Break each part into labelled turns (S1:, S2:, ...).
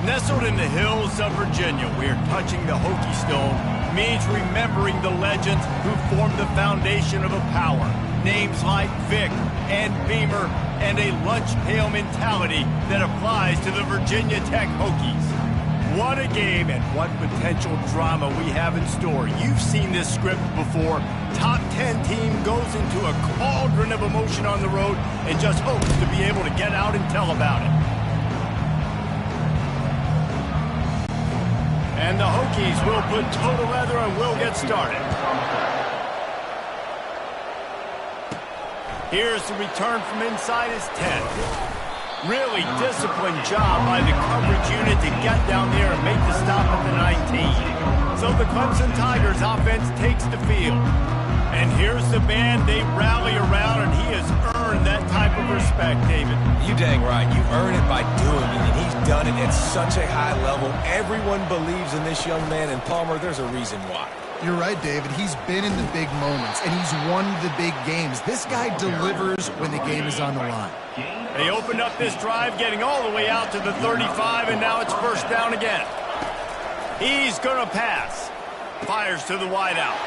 S1: Nestled in the hills of Virginia, we're touching the Hokie Stone, means remembering the legends who formed the foundation of a power. Names like Vic and Beamer and a lunch pail mentality that applies to the Virginia Tech Hokies. What a game and what potential drama we have in store. You've seen this script before. Top 10 team goes into a cauldron of emotion on the road and just hopes to be able to get out and tell about it. And the Hokies will put toe to leather and will get started. Here's the return from inside his 10. Really disciplined job by the coverage unit to get down there and make the stop at the 19. So the Clemson Tigers offense takes the field. And here's the band they rally around, and he has earned that type of respect, David.
S2: You dang right. You earn it by doing it, and he's done it at such a high level. Everyone believes in this young man, and Palmer, there's a reason why.
S3: You're right, David. He's been in the big moments, and he's won the big games. This guy delivers when the game is on the line.
S1: They opened up this drive, getting all the way out to the 35, and now it's first down again. He's going to pass. Fires to the wideout.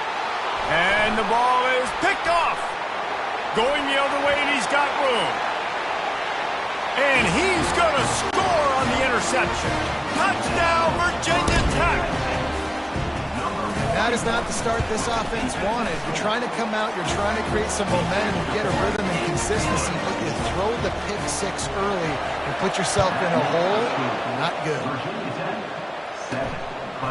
S1: And the ball is picked off. Going the other way, and he's got room. And he's going to score on the interception. Touchdown, Virginia Tech.
S3: That is not the start this offense wanted. You're trying to come out, you're trying to create some momentum, get a rhythm and consistency, but you throw the pick six early and put yourself in a hole, not good.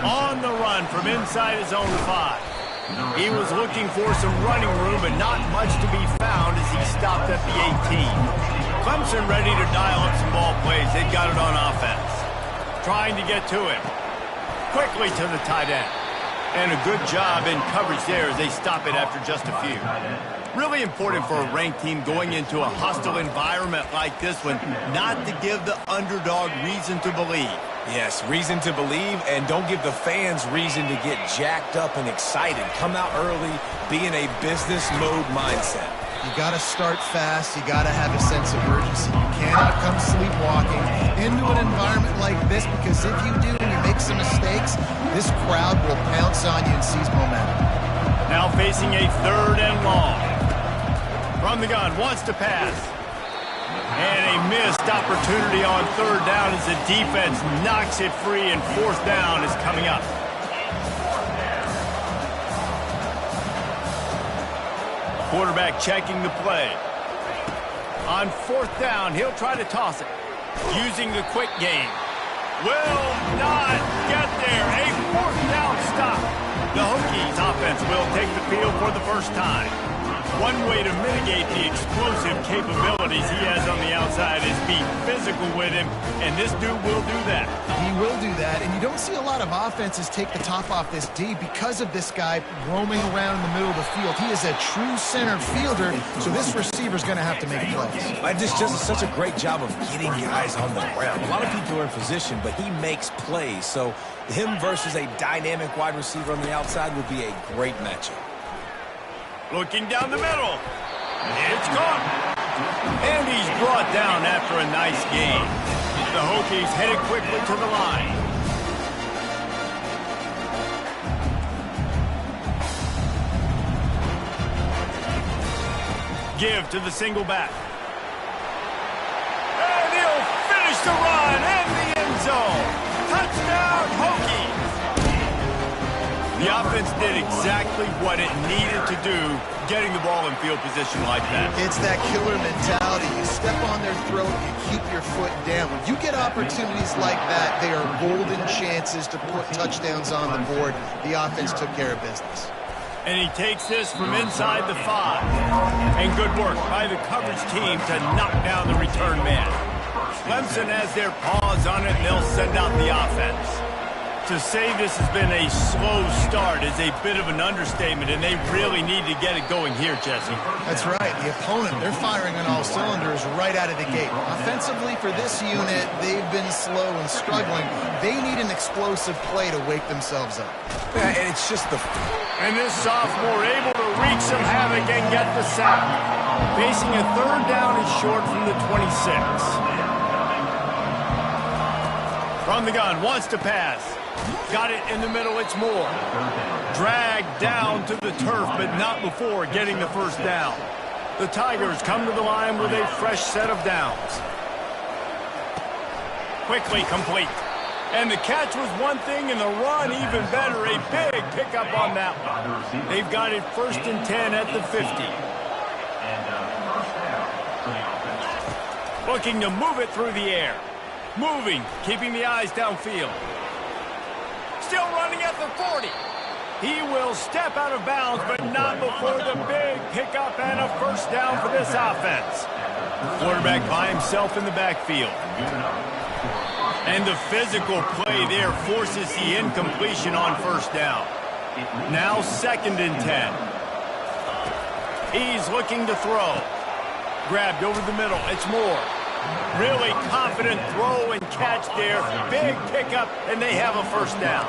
S1: On the run from inside his own 5. He was looking for some running room, but not much to be found as he stopped at the 18. Clemson ready to dial up some ball plays. They've got it on offense. Trying to get to him. Quickly to the tight end. And a good job in coverage there as they stop it after just a few. Really important for a ranked team going into a hostile environment like this one, not to give the underdog reason to believe.
S2: Yes, reason to believe, and don't give the fans reason to get jacked up and excited. Come out early, be in a business mode mindset.
S3: You got to start fast. You got to have a sense of urgency. You cannot come sleepwalking into an environment like this, because if you do and you make some mistakes, this crowd will pounce on you and seize momentum.
S1: Now facing a 3rd and long. From the gun, wants to pass. And a missed opportunity on 3rd down as the defense knocks it free, and 4th down is coming up. Quarterback checking the play. On 4th down, he'll try to toss it. Using the quick game. Will not get there. A 4th down stop. The Hokies offense will take the field for the first time. One way to mitigate the explosive capabilities he has on the outside is be physical with him, and this dude will do that.
S3: He will do that, and you don't see a lot of offenses take the top off this D because of this guy roaming around in the middle of the field. He is a true center fielder, so this receiver's going to have to make plays.
S2: This just such a great job of getting guys on the ground. A lot of people are in position, but he makes plays, so him versus a dynamic wide receiver on the outside would be a great matchup.
S1: Looking down the middle. It's caught. And he's brought down after a nice game. The Hokies headed quickly to the line. Give to the single back. And he'll finish the run in the end zone. Touchdown, Hokies. The offense did exactly what it needed to do, getting the ball in field position like that.
S3: It's that killer mentality. You step on their throat, you keep your foot down. When you get opportunities like that, they are golden chances to put touchdowns on the board. The offense took care of business.
S1: And he takes this from inside the 5. And good work by the coverage team to knock down the return man. Clemson has their paws on it, and they'll send out the offense. To say this has been a slow start is a bit of an understatement, and they really need to get it going here, Jesse.
S3: That's right. The opponent, they're firing on all cylinders right out of the gate. Offensively, for this unit, they've been slow and struggling. They need an explosive play to wake themselves up.
S2: Yeah, and it's just the...
S1: And this sophomore able to wreak some havoc and get the sack. Facing a 3rd down and short from the 26. From the gun, wants to pass. Got it in the middle, it's Moore. Dragged down to the turf, but not before getting the first down. The Tigers come to the line with a fresh set of downs. Quickly complete. And the catch was one thing, and the run even better. A big pickup on that one. They've got it 1st and 10 at the 50. Looking to move it through the air. Moving, keeping the eyes downfield. Still running at the 40. He will step out of bounds, but not before the big pickup and a first down for this offense. Quarterback by himself in the backfield. And the physical play there forces the incompletion on first down. Now 2nd and 10. He's looking to throw. Grabbed over the middle. It's Moore. Really confident throw and catch there. Big pickup, and they have a first down.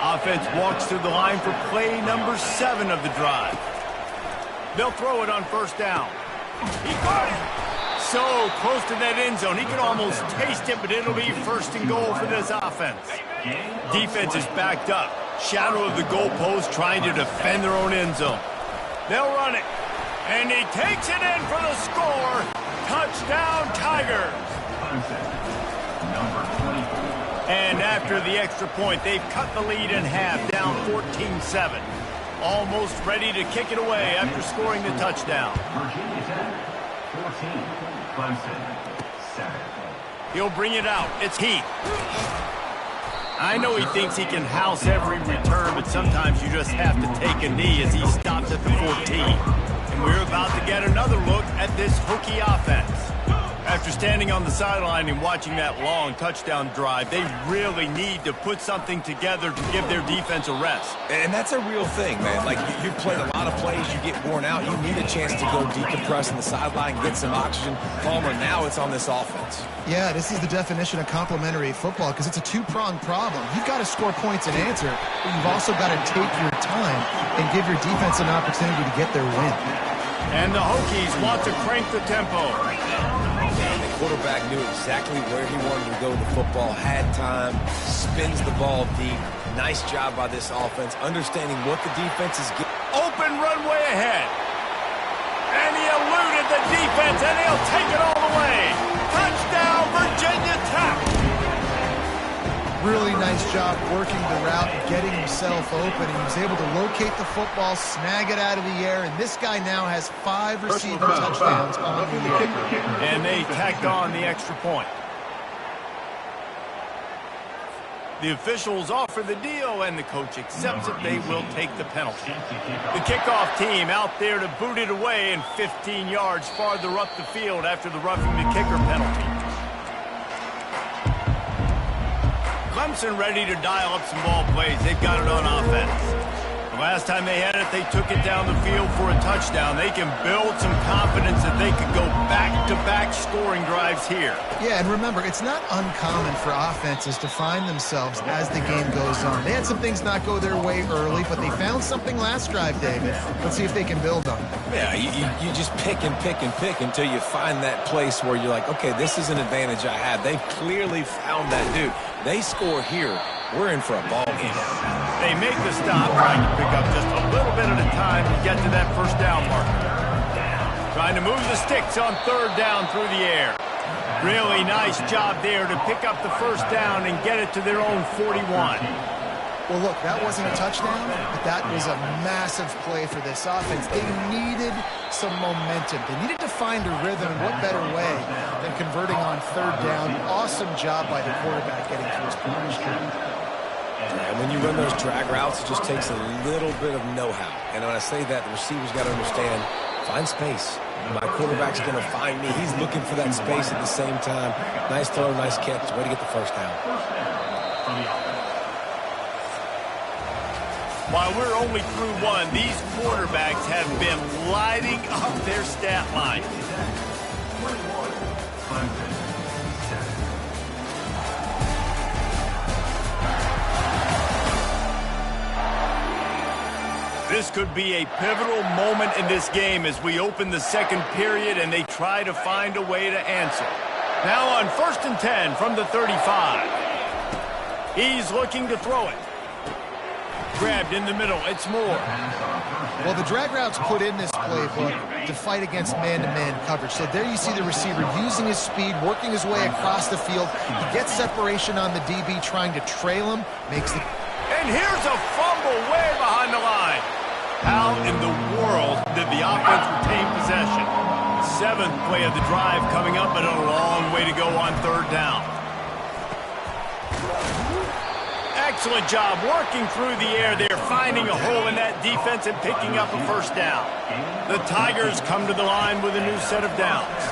S1: Offense walks to the line for play number 7 of the drive. They'll throw it on first down. He got it. So close to that end zone. He can almost taste it, but it'll be 1st and goal for this offense. Defense is backed up. Shadow of the goalpost trying to defend their own end zone. They'll run it. And he takes it in for the score. Touchdown, Tigers. And after the extra point, they've cut the lead in half, down 14-7. Almost ready to kick it away after scoring the touchdown.
S4: Virginia Tech, 14, Clemson, 7.
S1: He'll bring it out. It's Heath. I know he thinks he can house every return, but sometimes you just have to take a knee as he stops at the 14. And we're about to get another look at this Hokie offense. After standing on the sideline and watching that long touchdown drive, they really need to put something together to give their defense a rest.
S2: And that's a real thing, man. Like, you've played a lot of plays, you get worn out, you need a chance to go decompress on the sideline, get some oxygen. Palmer, now it's on this offense.
S3: Yeah, this is the definition of complementary football because it's a two-pronged problem. You've got to score points and answer, but you've also got to take your time and give your defense an opportunity to get their win.
S1: And the Hokies want to crank the tempo.
S2: The quarterback knew exactly where he wanted to go with the football, had time, spins the ball deep. Nice job by this offense, understanding what the defense is getting.
S1: Open runway ahead. And he eluded the defense, and he'll take it all the way. Touchdown, Virginia Tech.
S3: Really nice job working the route and getting himself open. He was able to locate the football, snag it out of the air, and this guy now has 5 receiving touchdowns on the year.
S1: And they tacked on the extra point. The officials offer the deal, and the coach accepts it. They will take the penalty. The kickoff team out there to boot it away and 15 yards farther up the field after the roughing the kicker penalty. Clemson ready to dial up some ball plays. They've got it on offense. The last time they had it, they took it down the field for a touchdown. They can build some confidence that they could go back-to-back scoring drives here.
S3: Yeah, and remember, it's not uncommon for offenses to find themselves as the game goes on. They had some things not go their way early, but they found something last drive, David. Let's see if they can build on it.
S2: Yeah, you just pick and pick and pick until you find that place where you're like, okay, this is an advantage I have. They've clearly found that dude. They score here, we're in for a ball game.
S1: They make the stop, trying to pick up just a little bit at a time to get to that first down marker. Trying to move the sticks on 3rd down through the air. Really nice job there to pick up the first down and get it to their own 41.
S3: Well, look, that wasn't a touchdown, but that was a massive play for this offense. They needed some momentum. They needed to find a rhythm, and what better way than converting on 3rd down. Awesome job by the quarterback getting to his position.
S2: And when you run those drag routes, it just takes a little bit of know-how. And when I say that, the receiver's got to understand, find space. My quarterback's going to find me. He's looking for that space at the same time. Nice throw, nice catch. Way to get the first down.
S1: While we're only through one, these quarterbacks have been lighting up their stat line. This could be a pivotal moment in this game as we open the 2nd period and they try to find a way to answer. Now on 1st and 10 from the 35. He's looking to throw it. Grabbed in the middle. It's Moore.
S3: Well, the drag routes put in this playbook to fight against man-to-man coverage. So there you see the receiver using his speed, working his way across the field. He gets separation on the DB, trying to trail him, makes the...
S1: And here's a fumble way behind the line. How in the world did the offense retain possession? Seventh play of the drive coming up, but a long way to go on third down. Excellent job working through the air there, finding a hole in that defense and picking up a first down. The Tigers come to the line with a new set of downs.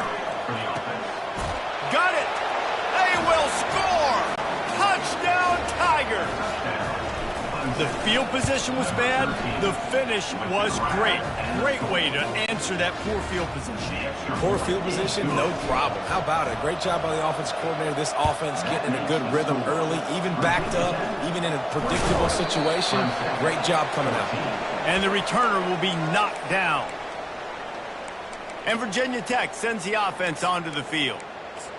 S1: Got it! They will score! Touchdown, Tigers! The field position was bad. The finish was great. Great way to answer that poor field position.
S2: Poor field position, no problem. How about it? Great job by the offensive coordinator. This offense getting in a good rhythm early, even backed up, even in a predictable situation. Great job coming out.
S1: And the returner will be knocked down. And Virginia Tech sends the offense onto the field.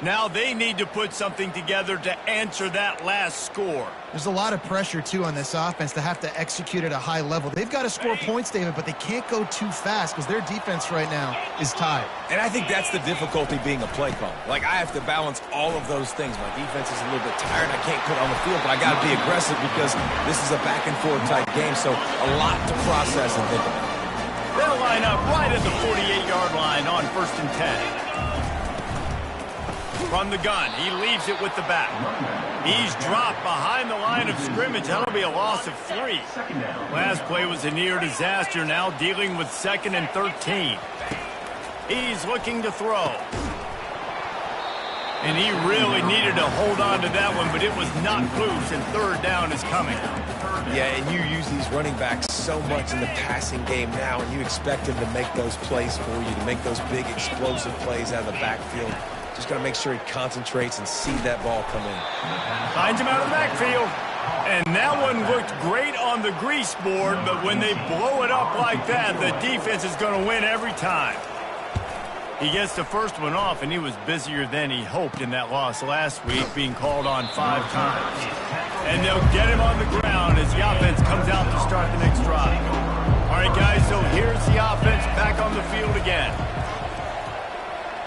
S1: Now they need to put something together to answer that last score.
S3: There's a lot of pressure, too, on this offense to have to execute at a high level. They've got to score points, David, but they can't go too fast because their defense right now is tired.
S2: And I think that's the difficulty being a play caller. Like, I have to balance all of those things. My defense is a little bit tired. I can't put on the field, but I got to be aggressive because this is a back-and-forth type game, so a lot to process and think about.
S1: They'll line up right at the 48-yard line on 1st and 10. From the gun, he leaves it with the back. He's dropped behind the line of scrimmage. That'll be a loss of 3. Last play was a near disaster, now dealing with 2nd and 13. He's looking to throw. And he really needed to hold on to that one, but it was not loose, and third down is coming.
S2: Yeah, and you use these running backs so much in the passing game now, and you expect them to make those plays for you, to make those big explosive plays out of the backfield. Just got to make sure he concentrates and see that ball come in.
S1: Finds him out of the backfield. And that one looked great on the grease board, but when they blow it up like that, the defense is going to win every time. He gets the first one off, and he was busier than he hoped in that loss last week, being called on 5 times. And they'll get him on the ground as the offense comes out to start the next drive. All right, guys, so here's the offense back on the field again.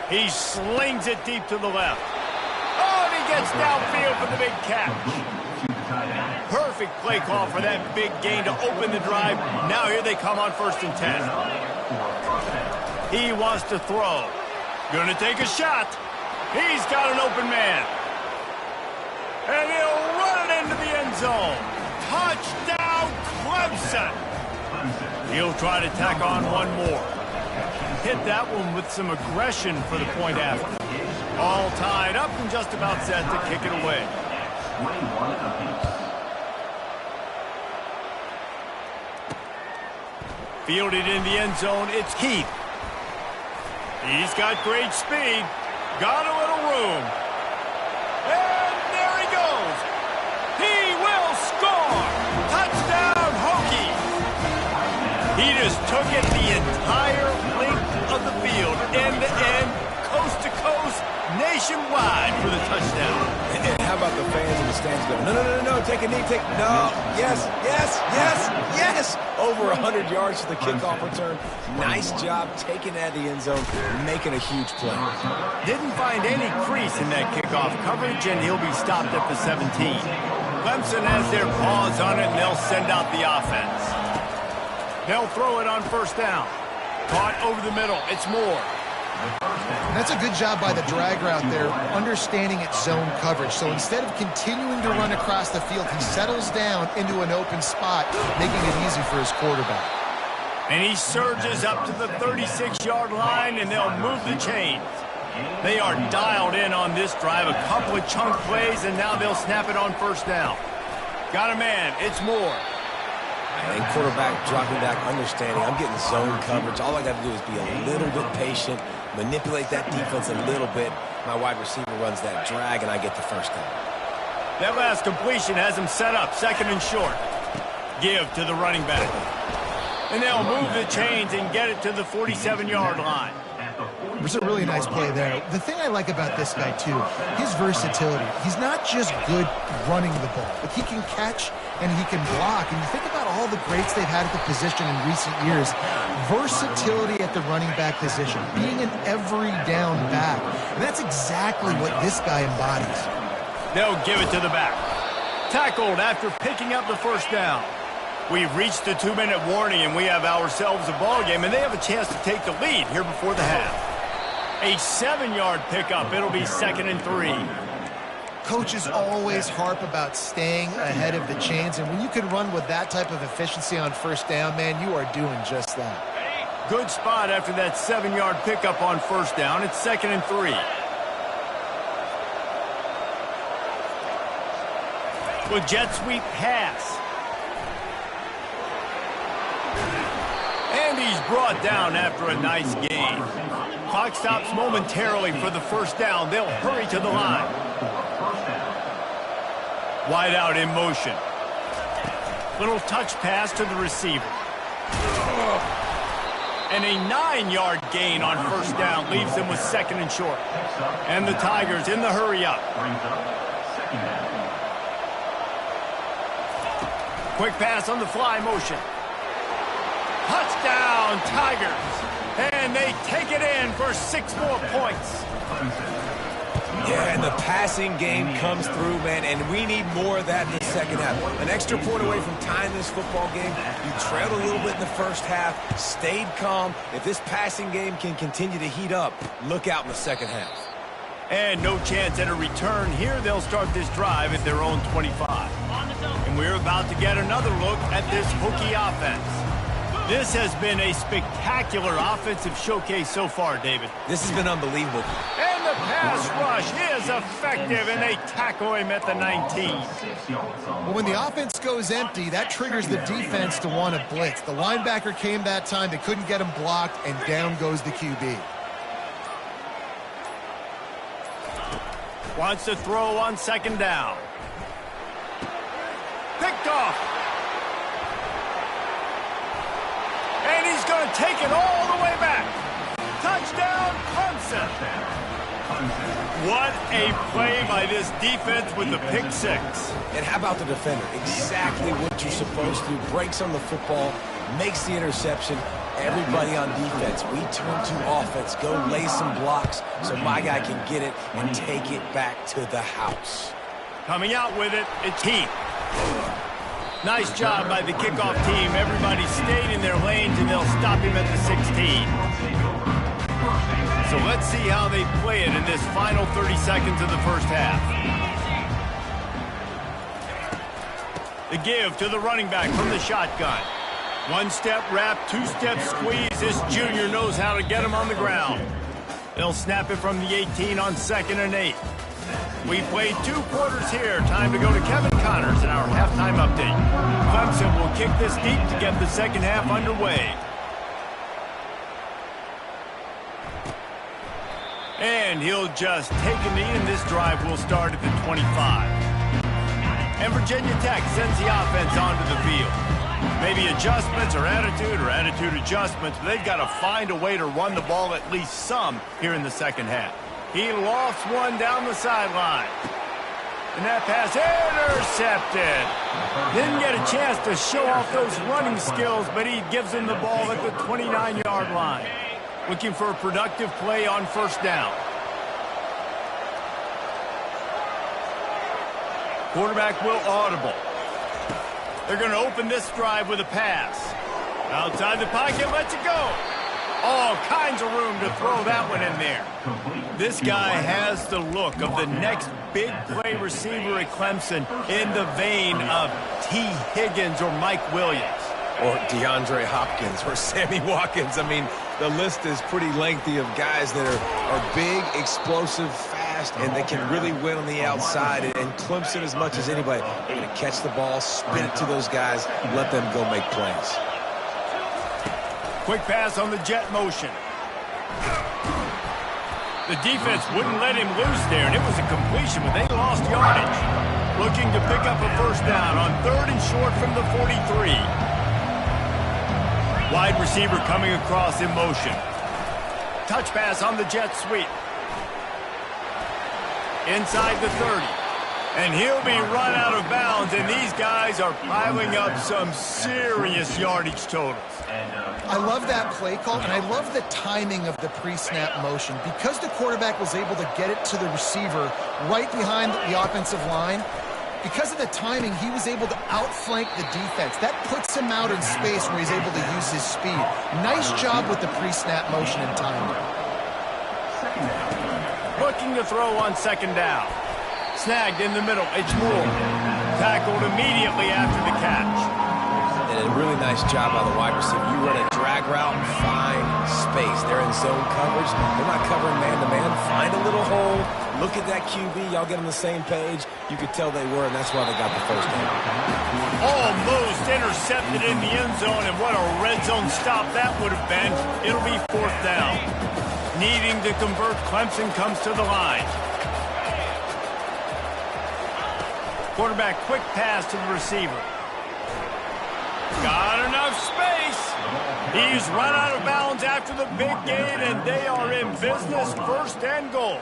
S1: He slings it deep to the left. Oh, and he gets downfield for the big catch. Perfect play call for that big gain to open the drive. Now here they come on 1st and 10. He wants to throw. Going to take a shot. He's got an open man. And he'll run it into the end zone. Touchdown, Clemson. He'll try to tack on one more. Hit that one with some aggression for the point after. All tied up and just about set to kick it away. Fielded in the end zone, it's Keith. He's got great speed. Got a little room. And there he goes. He will score. Touchdown, Hokies. He just took it the entire length of the field, end to end, coast to coast, nationwide for the touchdown.
S2: And how about the fans in the stands going, no, take a knee, no, yes. Over 100 yards for the kickoff return. Nice job taking that to the end zone, making a huge play.
S1: Didn't find any crease in that kickoff coverage, and he'll be stopped at the 17. Clemson has their paws on it, and they'll send out the offense. They'll throw it on 1st down. Caught over the middle. It's Moore.
S3: And that's a good job by the drag route there, understanding its zone coverage. So instead of continuing to run across the field, he settles down into an open spot, making it easy for his quarterback.
S1: And he surges up to the 36-yard line, and they'll move the chains. They are dialed in on this drive. A couple of chunk plays, and now they'll snap it on 1st down. Got a man. It's Moore.
S2: And quarterback dropping back, understanding I'm getting zone coverage. All I got to do is be a little bit patient, manipulate that defense a little bit. My wide receiver runs that drag, and I get the first down.
S1: That last completion has him set up, 2nd and short. Give to the running back. And they'll move the chains and get it to the 47-yard line.
S3: There's a really nice play there. The thing I like about this guy, too, his versatility. He's not just good running the ball, but he can catch and he can block. And you think about all the greats they've had at the position in recent years. Versatility at the running back position, being an every down back. And that's exactly what this guy embodies.
S1: They'll give it to the back. Tackled after picking up the first down. We've reached the 2-minute warning, and we have ourselves a ball game, and they have a chance to take the lead here before the half. A 7-yard pickup. It'll be 2nd and 3.
S3: Coaches always harp about staying ahead of the chains, and when you can run with that type of efficiency on first down, man, you are doing just that.
S1: Good spot after that 7-yard pickup on first down. It's 2nd and 3. With jet sweep pass. And he's brought down after a nice gain. Clock stops momentarily for the first down. They'll hurry to the line. Wide out in motion. Little touch pass to the receiver. And a 9-yard gain on first down leaves them with 2nd and short. And the Tigers in the hurry up. Quick pass on the fly motion. Touchdown, Tigers. And they take it in for 6 more points.
S2: Yeah, and the passing game comes through, man, and we need more of that in the second half. An extra point away from tying this football game. You trailed a little bit in the first half, stayed calm. If this passing game can continue to heat up, look out in the second half.
S1: And no chance at a return here. They'll start this drive at their own 25. And we're about to get another look at this Hokie offense. This has been a spectacular offensive showcase so far, David.
S2: This has been unbelievable.
S1: And the pass rush is effective, and they tackle him at the 19.
S3: Well, when the offense goes empty, that triggers the defense to want to blitz. The linebacker came that time. They couldn't get him blocked, and down goes the QB.
S1: Wants to throw on 2nd down. Picked off. And he's going to take it all the way back. Touchdown, Clemson. What a play by this defense with the pick 6.
S2: And how about the defender? Exactly what you're supposed to do. Breaks on the football, makes the interception. Everybody on defense, we turn to offense. Go lay some blocks so my guy can get it and take it back to the house.
S1: Coming out with it, it's Heath. Nice job by the kickoff team. Everybody stayed in their lanes, and they'll stop him at the 16. So let's see how they play it in this final 30 seconds of the first half. The give to the running back from the shotgun. 1-step wrap, 2-step squeeze. This junior knows how to get him on the ground. They'll snap it from the 18 on 2nd and 8. We played 2 quarters here. Time to go to Kevin Connors in our halftime update. Clemson will kick this deep to get the second half underway. And he'll just take a knee, and this drive will start at the 25. And Virginia Tech sends the offense onto the field. Maybe adjustments or attitude adjustments, but they've got to find a way to run the ball at least some here in the second half. He lofts one down the sideline. And that pass intercepted. Didn't get a chance to show off those running skills, but he gives him the ball at the 29-yard line. Looking for a productive play on first down. Quarterback will audible. They're going to open this drive with a pass. Outside the pocket, lets it go. All kinds of room to throw that one in there. This guy has the look of the next big play receiver at Clemson in the vein of T. Higgins or Mike Williams.
S2: Or DeAndre Hopkins or Sammy Watkins. I mean, the list is pretty lengthy of guys that are big, explosive, fast, and they can really win on the outside. And Clemson, as much as anybody, they're going to catch the ball, spin it to those guys, let them go make plays.
S1: Quick pass on the jet motion. The defense wouldn't let him loose there, and it was a completion, but they lost yardage. Looking to pick up a first down on 3rd and short from the 43. Wide receiver coming across in motion. touch pass on the jet sweep. Inside the 30. And he'll be run out of bounds, and these guys are piling up some serious yardage totals.
S3: I love that play call, and I love the timing of the pre-snap motion. Because the quarterback was able to get it to the receiver right behind the offensive line, because of the timing, he was able to outflank the defense. That puts him out in space where he's able to use his speed. Nice job with the pre-snap motion and timing.
S1: Looking to throw on second down. Snagged in the middle. It's Moore. Tackled immediately after the catch.
S2: And a really nice job by the wide receiver. You run a drag route, find space. They're in zone coverage. They're not covering man-to-man. Find a little hole. Look at that QB. Y'all get on the same page. You could tell they were, and that's why they got the first down.
S1: Almost intercepted in the end zone, and what a red zone stop that would have been. It'll be fourth down. Needing to convert, Clemson comes to the line. Quarterback, quick pass to the receiver. Got enough space. He's run out of bounds after the big gain, and they are in business, first and goal.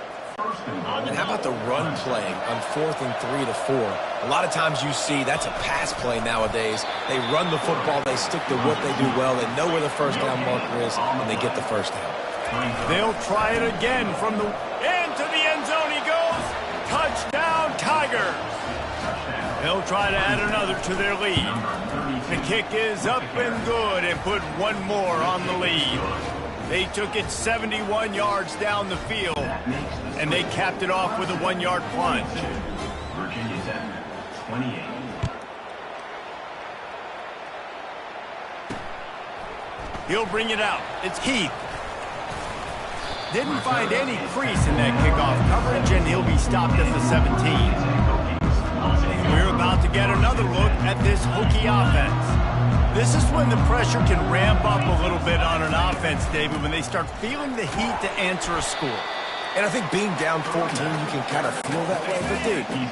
S2: And how about the run play on 4th and 3 to 4? A lot of times you see that's a pass play nowadays. They run the football. They stick to what they do well. They know where the first down marker is, and they get the first down.
S1: They'll try it again from the into the end zone. He goes. Touchdown, Tigers. They'll try to add another to their lead. The kick is up and good and put one more on the lead. They took it 71 yards down the field, and they capped it off with a 1-yard plunge.
S4: Virginia's at 28.
S1: He'll bring it out. It's Heath. Didn't find any crease in that kickoff coverage, and he'll be stopped at the 17. We're about to get another look at this Hokie offense. This is when the pressure can ramp up a little bit on an offense, David, when they start feeling the heat to answer a score.
S2: And I think being down 14, you can kind of feel that way. But, dude, if you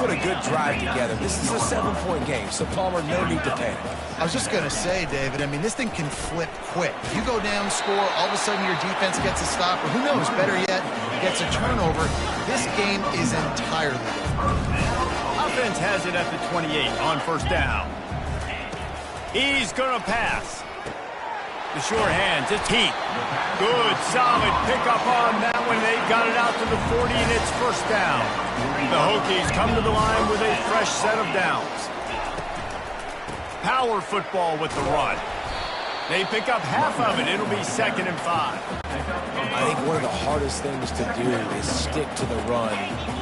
S2: put a good drive together, this is a 7-point game. So, Palmer, no need to panic.
S3: I was just going to say, David, I mean, this thing can flip quick. You go down, score, all of a sudden your defense gets a stop, or who knows, better yet, gets a turnover. This game is entirely different.
S1: Offense has it at the 28 on first down. He's going to pass. The sure hands, it's Heath. Good, solid pickup on that one. They got it out to the 40, and it's first down. The Hokies come to the line with a fresh set of downs. Power football with the run. They pick up half of it. It'll be 2nd and 5.
S2: I think one of the hardest things to do is stick to the run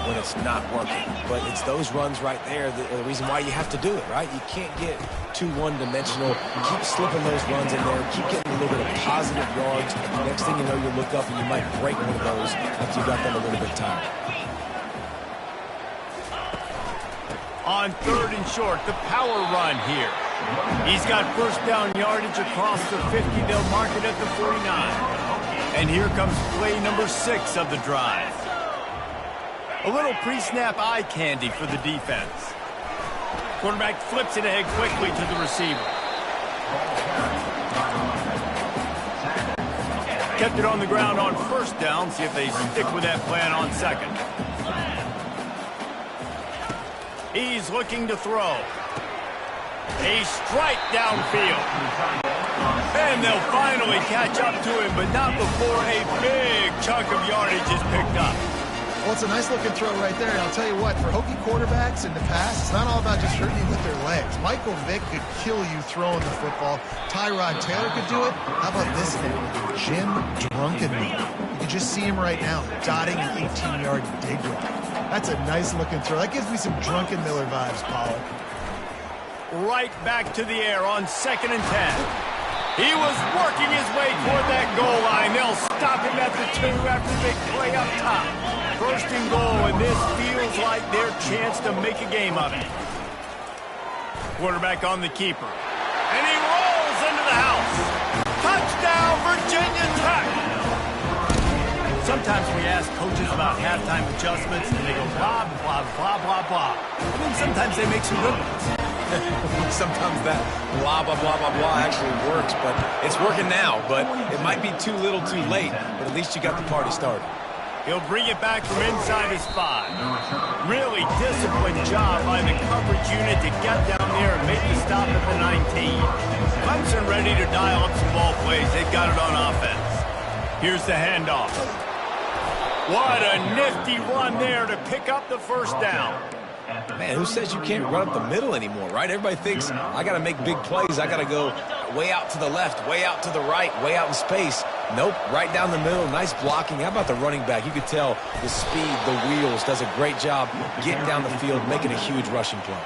S2: when it's not working. But it's those runs right there that are the reason why you have to do it, right? You can't get too one-dimensional. Keep slipping those runs in there. Keep getting a little bit of positive yards. Next thing you know, you look up and you might break one of those after you got them a little bit tired.
S1: On 3rd and short, the power run here. He's got first down yardage across the 50. They'll mark it at the 49. And here comes play number 6 of the drive. A little pre-snap eye candy for the defense. Quarterback flips it ahead quickly to the receiver. Kept it on the ground on first down. See if they stick with that plan on 2nd. He's looking to throw. A strike downfield. And they'll finally catch up to him, but not before a big chunk of yardage is picked up.
S3: Well, it's a nice-looking throw right there, and I'll tell you what, for Hokie quarterbacks in the past, it's not all about just hurting you with their legs. Michael Vick could kill you throwing the football. Tyrod Taylor could do it. How about this name? Jim Drunkenmiller. You can just see him right now, dotting an 18-yard dig route. That's a nice-looking throw. That gives me some Drunkenmiller vibes, Pollard.
S1: Right back to the air on 2nd and 10. He was working his way toward that goal line. They'll stop him at the 2 after the big play up top. 1st and goal, and this feels like their chance to make a game of it. Quarterback on the keeper. And he rolls into the house. Touchdown, Virginia Tech! Sometimes we ask coaches about halftime adjustments, and they go blah, blah, blah, blah, blah. And then sometimes they make some good ones.
S2: Sometimes that blah, blah, blah, blah, blah actually works, but it's working now. But it might be too little too late, but at least you got the party started.
S1: He'll bring it back from inside his 5. Really disciplined job by the coverage unit to get down there and make the stop at the 19. Clemson ready to dial up some ball plays. They've got it on offense. Here's the handoff. What a nifty run there to pick up the first down.
S2: Man, who says you can't run up the middle anymore, right? Everybody thinks, I got to make big plays. I got to go way out to the left, way out to the right, way out in space. Nope, right down the middle. Nice blocking. How about the running back? You could tell the speed, the wheels, does a great job getting down the field, making a huge rushing play.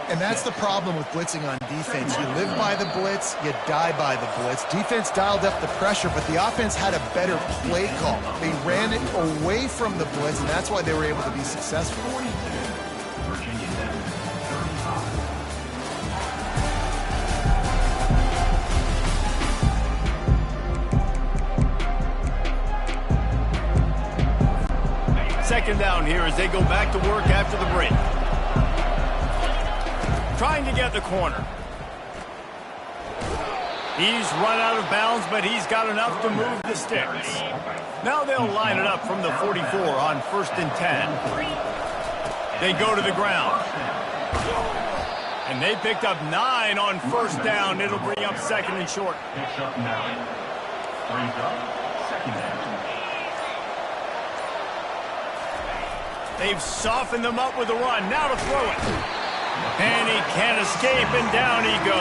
S3: And that's the problem with blitzing on defense. You live by the blitz, you die by the blitz. Defense dialed up the pressure, but the offense had a better play call. They ran it away from the blitz, and that's why they were able to be successful.
S1: Second down here as they go back to work after the break. Trying to get the corner. He's run out of bounds, but he's got enough to move the sticks. Now they'll line it up from the 44 on 1st and 10. They go to the ground. And they picked up 9 on 1st down. It'll bring up 2nd and short. They've softened them up with a run. Now to throw it. And he can't escape, and down he goes.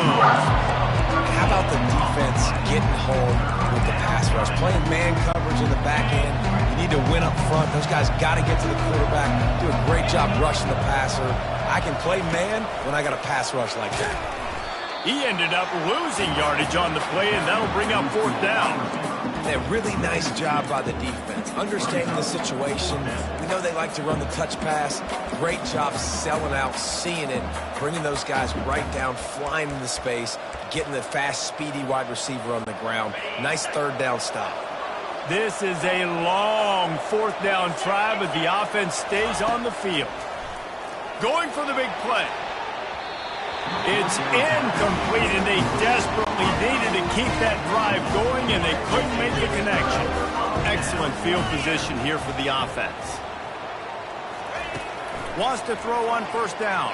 S2: How about the defense getting home with the pass rush? Playing man coverage in the back end. You need to win up front. Those guys got to get to the quarterback. Do a great job rushing the passer. I can play man when I got a pass rush like that.
S1: He ended up losing yardage on the play, and that'll bring up 4th down.
S2: A really nice job by the defense, understanding the situation. We know they like to run the touch pass. Great job selling out, seeing it, bringing those guys right down, flying into space, getting the fast, speedy wide receiver on the ground. Nice 3rd down stop.
S1: This is a long 4th down try, but the offense stays on the field. Going for the big play. It's incomplete, and they desperately needed to keep that drive going, and they couldn't make the connection. Excellent field position here for the offense. Wants to throw on 1st down.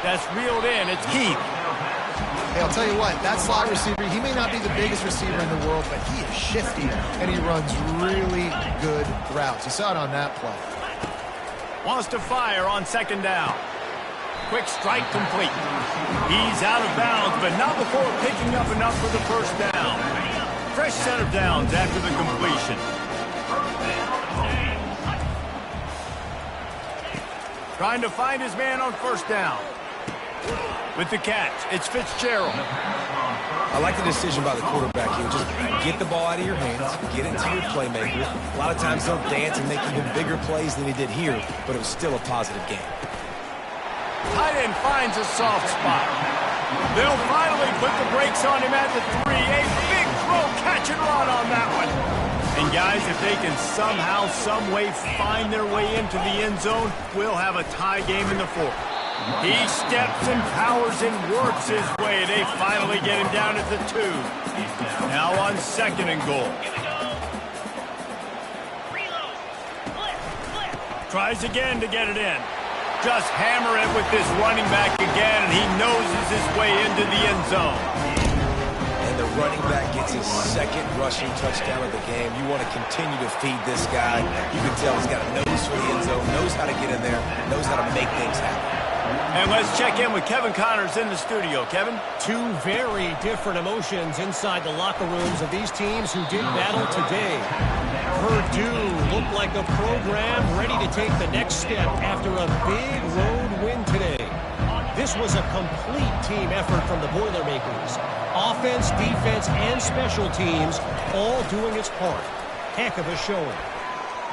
S1: That's reeled in. It's Keith.
S3: Hey, I'll tell you what, that slot receiver, he may not be the biggest receiver in the world, but he is shifty, and he runs really good routes. You saw it on that play.
S1: Wants to fire on 2nd down. Quick strike complete. He's out of bounds, but not before picking up enough for the 1st down. Fresh set of downs after the completion. Trying to find his man on 1st down. With the catch, it's Fitzgerald.
S2: I like the decision by the quarterback here. Just get the ball out of your hands, get it to your playmaker. A lot of times they'll dance and make even bigger plays than he did here, but it was still a positive game.
S1: Tight end finds a soft spot. They'll finally put the brakes on him at the 3. A big throw, catch and run on that one. And guys, if they can somehow, some way find their way into the end zone, we'll have a tie game in the 4th. He steps and powers and works his way. They finally get him down at the 2. Now on 2nd and goal. Tries again to get it in. Just hammer it with this running back again, and he noses his way into the end zone.
S2: And the running back gets his 2nd rushing touchdown of the game. You want to continue to feed this guy. You can tell he's got a nose for the end zone, knows how to get in there, knows how to make things happen.
S1: And let's check in with Kevin Connors in the studio. Kevin?
S5: 2 very different emotions inside the locker rooms of these teams who did battle today. Purdue looked like a program ready to take the next step after a big road win today. This was a complete team effort from the Boilermakers. Offense, defense, and special teams all doing its part. Heck of a showing.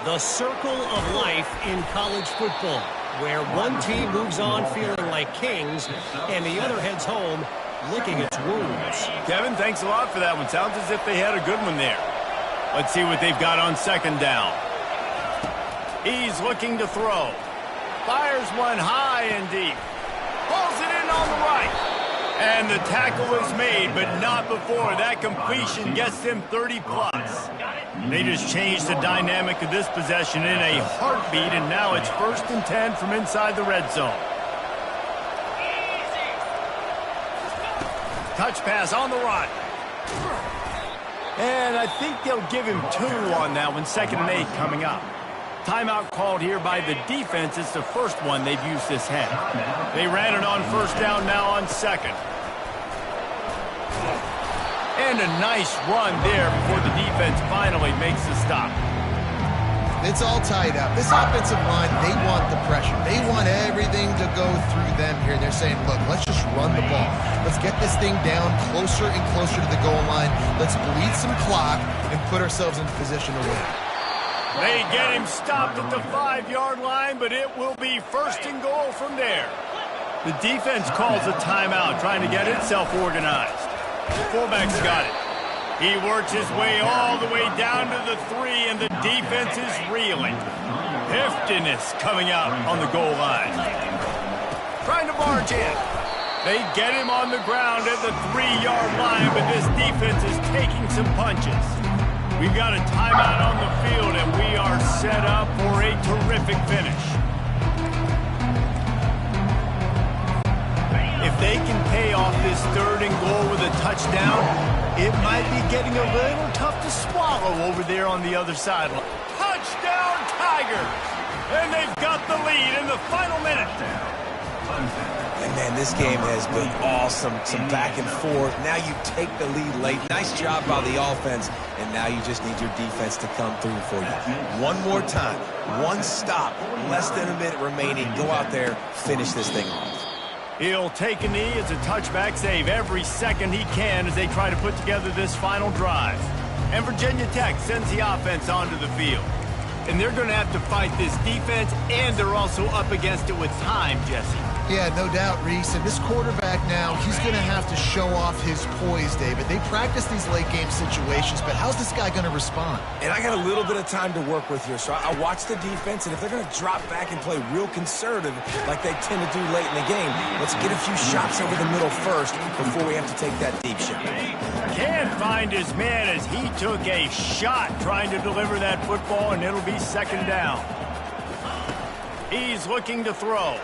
S5: The circle of life in college football, where one team moves on feeling like kings and the other heads home licking its wounds.
S1: Kevin, thanks a lot for that one. Sounds as if they had a good one there. Let's see what they've got on 2nd down. He's looking to throw. Fires one high and deep. Pulls it in on the right. And the tackle is made, but not before that completion gets them 30-plus. They just changed the dynamic of this possession in a heartbeat, and now it's 1st and 10 from inside the red zone. Touch pass on the run. And I think they'll give him 2 on that one. 2nd and 8 coming up. Timeout called here by the defense. It's the first one they've used this half. They ran it on 1st down, now on 2nd. And a nice run there before the defense finally makes the stop.
S3: It's all tied up. This offensive line, they want the pressure. They want everything to go through them here. They're saying, look, let's just run the ball. Let's get this thing down closer and closer to the goal line. Let's bleed some clock and put ourselves into position to win.
S1: They get him stopped at the 5-yard line, but it will be 1st and goal from there. The defense calls a timeout, trying to get itself organized. The fullback's got it. He works his way all the way down to the 3, and the defense is reeling. Heftiness coming out on the goal line. Trying to barge in. They get him on the ground at the 3-yard line, but this defense is taking some punches. We've got a timeout on the field, and we are set up for a terrific finish. If they can pay off this 3rd and goal with a touchdown, it might be getting a little tough to swallow over there on the other sideline. Touchdown, Tigers! And they've got the lead in the final minute.
S2: And man, this game has been awesome. Some back and forth. Now you take the lead late. Nice job by the offense. And now you just need your defense to come through for you. One more time. One stop. Less than a minute remaining. Go out there. Finish this thing off.
S1: He'll take a knee as a touchback save every second he can as they try to put together this final drive. And Virginia Tech sends the offense onto the field. And they're going to have to fight this defense, and they're also up against it with time, Jesse.
S3: Yeah, no doubt, Reese. And this quarterback now, he's going to have to show off his poise, David. They practice these late-game situations, but how's this guy going to respond?
S2: And I got a little bit of time to work with here, so I watch the defense, and if they're going to drop back and play real conservative like they tend to do late in the game, let's get a few shots over the middle first before we have to take that deep shot.
S1: Can't find his man as he took a shot trying to deliver that football, and it'll be 2nd down. He's looking to throw.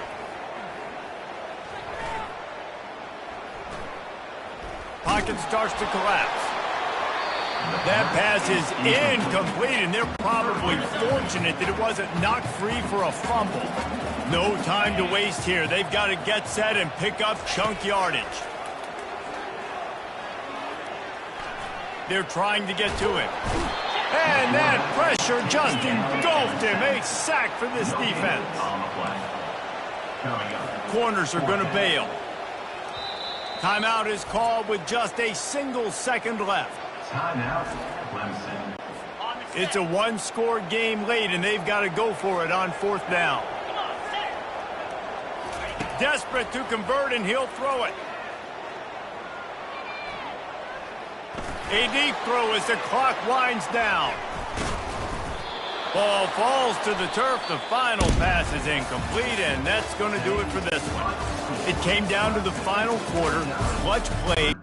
S1: Pocket starts to collapse. That pass is incomplete, and they're probably fortunate that it wasn't knocked free for a fumble. No time to waste here. They've got to get set and pick up chunk yardage. They're trying to get to him. And that pressure just engulfed him. A sack for this defense. Corners are going to bail. Timeout is called with just a single second left.
S4: Timeout, Clemson.
S1: It's a one-score game late, and they've got to go for it on 4th down. Desperate to convert, and he'll throw it. A deep throw as the clock winds down. Ball falls to the turf. The final pass is incomplete, and that's going to do it for this one. It came down to the final quarter. Clutch play.